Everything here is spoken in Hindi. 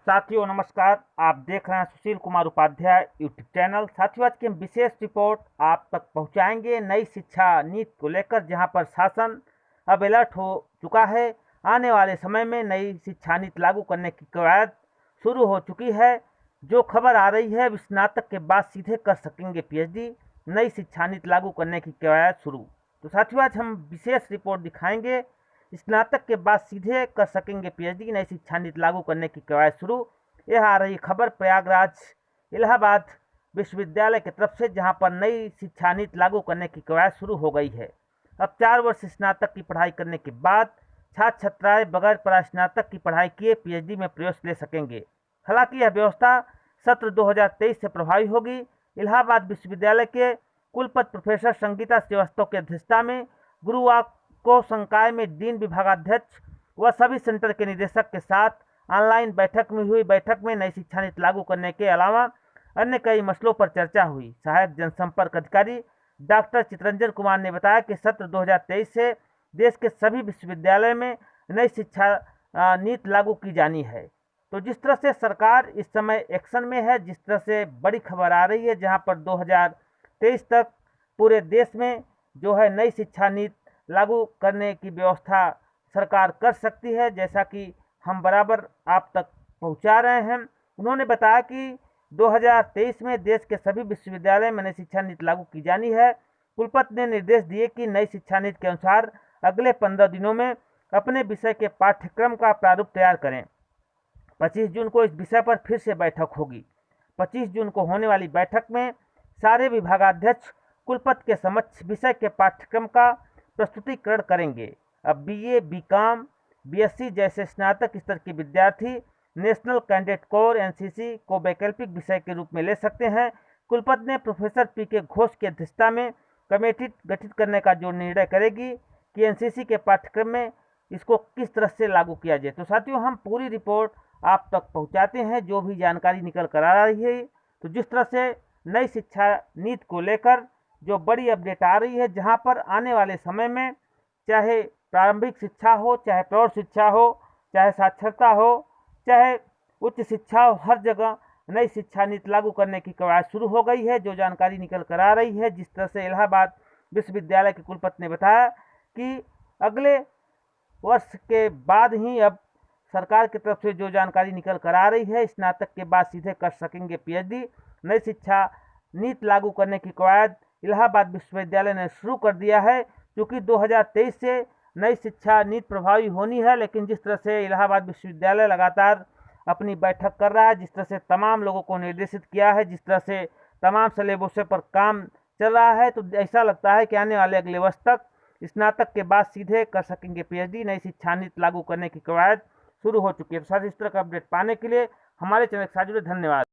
साथियों नमस्कार। आप देख रहे हैं सुशील कुमार उपाध्याय यूट्यूब चैनल। साथियों, आज की हम विशेष रिपोर्ट आप तक पहुंचाएंगे नई शिक्षा नीति को लेकर, जहां पर शासन अब अलर्ट हो चुका है। आने वाले समय में नई शिक्षा नीति लागू करने की कवायद शुरू हो चुकी है। जो खबर आ रही है, स्नातक के बाद सीधे कर सकेंगे पीएचडी, नई शिक्षा नीति लागू करने की कवायद शुरू। तो साथियों, आज हम विशेष रिपोर्ट दिखाएंगे। स्नातक के बाद सीधे कर सकेंगे पीएचडी, नई शिक्षा नीति लागू करने की कवायद शुरू। यह आ रही खबर प्रयागराज इलाहाबाद विश्वविद्यालय की तरफ से, जहां पर नई शिक्षा नीति लागू करने की कवायद शुरू हो गई है। अब 4 वर्ष स्नातक की पढ़ाई करने के बाद छात्र छात्राएं बगैर परास्नातक की पढ़ाई किए पीएचडी में प्रवेश ले सकेंगे। हालांकि यह व्यवस्था सत्र 2023 से प्रभावी होगी। इलाहाबाद विश्वविद्यालय के कुलपति प्रोफेसर संगीता श्रीवास्तव की अध्यक्षता में गुरुवार को संकाय में डीन विभागाध्यक्ष व सभी सेंटर के निदेशक के साथ ऑनलाइन बैठक में हुई बैठक में नई शिक्षा नीति लागू करने के अलावा अन्य कई मसलों पर चर्चा हुई। सहायक जनसंपर्क अधिकारी डॉक्टर चितरंजन कुमार ने बताया कि सत्र 2023 से देश के सभी विश्वविद्यालय में नई शिक्षा नीति लागू की जानी है। तो जिस तरह से सरकार इस समय एक्शन में है, जिस तरह से बड़ी खबर आ रही है, जहां पर 2023 तक पूरे देश में जो है नई शिक्षा नीति लागू करने की व्यवस्था सरकार कर सकती है, जैसा कि हम बराबर आप तक पहुंचा रहे हैं। उन्होंने बताया कि 2023 में देश के सभी विश्वविद्यालय में नई शिक्षा नीति लागू की जानी है। कुलपति ने निर्देश दिए कि नई शिक्षा नीति के अनुसार अगले 15 दिनों में अपने विषय के पाठ्यक्रम का प्रारूप तैयार करें। 25 जून को इस विषय पर फिर से बैठक होगी। 25 जून को होने वाली बैठक में सारे विभागाध्यक्ष कुलपति के समक्ष विषय के पाठ्यक्रम का प्रस्तुतिकरण करेंगे। अब बीए, बीकॉम, बीएससी जैसे स्नातक स्तर के विद्यार्थी नेशनल कैडेट कोर एनसीसी को वैकल्पिक विषय के रूप में ले सकते हैं। कुलपति ने प्रोफेसर पीके घोष की अध्यक्षता में कमेटी गठित करने का जो निर्णय करेगी कि एनसीसी के पाठ्यक्रम में इसको किस तरह से लागू किया जाए। तो साथियों, हम पूरी रिपोर्ट आप तक पहुंचाते हैं, जो भी जानकारी निकल कर आ रही है। तो जिस तरह से नई शिक्षा नीति को लेकर जो बड़ी अपडेट आ रही है, जहां पर आने वाले समय में चाहे प्रारंभिक शिक्षा हो, चाहे प्रौढ़ शिक्षा हो, चाहे साक्षरता हो, चाहे उच्च शिक्षा हो, हर जगह नई शिक्षा नीति लागू करने की कवायद शुरू हो गई है। जो जानकारी निकल कर आ रही है, जिस तरह से इलाहाबाद विश्वविद्यालय के कुलपति ने बताया कि अगले वर्ष के बाद ही अब सरकार की तरफ से जो जानकारी निकल कर आ रही है, स्नातक के बाद सीधे कर सकेंगे पीएचडी। नई शिक्षा नीति लागू करने की कवायद इलाहाबाद विश्वविद्यालय ने शुरू कर दिया है, क्योंकि 2023 से नई शिक्षा नीति प्रभावी होनी है। लेकिन जिस तरह से इलाहाबाद विश्वविद्यालय लगातार अपनी बैठक कर रहा है, जिस तरह से तमाम लोगों को निर्देशित किया है, जिस तरह से तमाम सिलेबसों पर काम चल रहा है, तो ऐसा लगता है कि आने वाले अगले वर्ष तक स्नातक के बाद सीधे कर सकेंगे पीएचडी। नई शिक्षा नीति लागू करने की कवायद शुरू हो चुकी है। तो साथ इस तरह का अपडेट पाने के लिए हमारे चैनल के साथ जुड़े। धन्यवाद।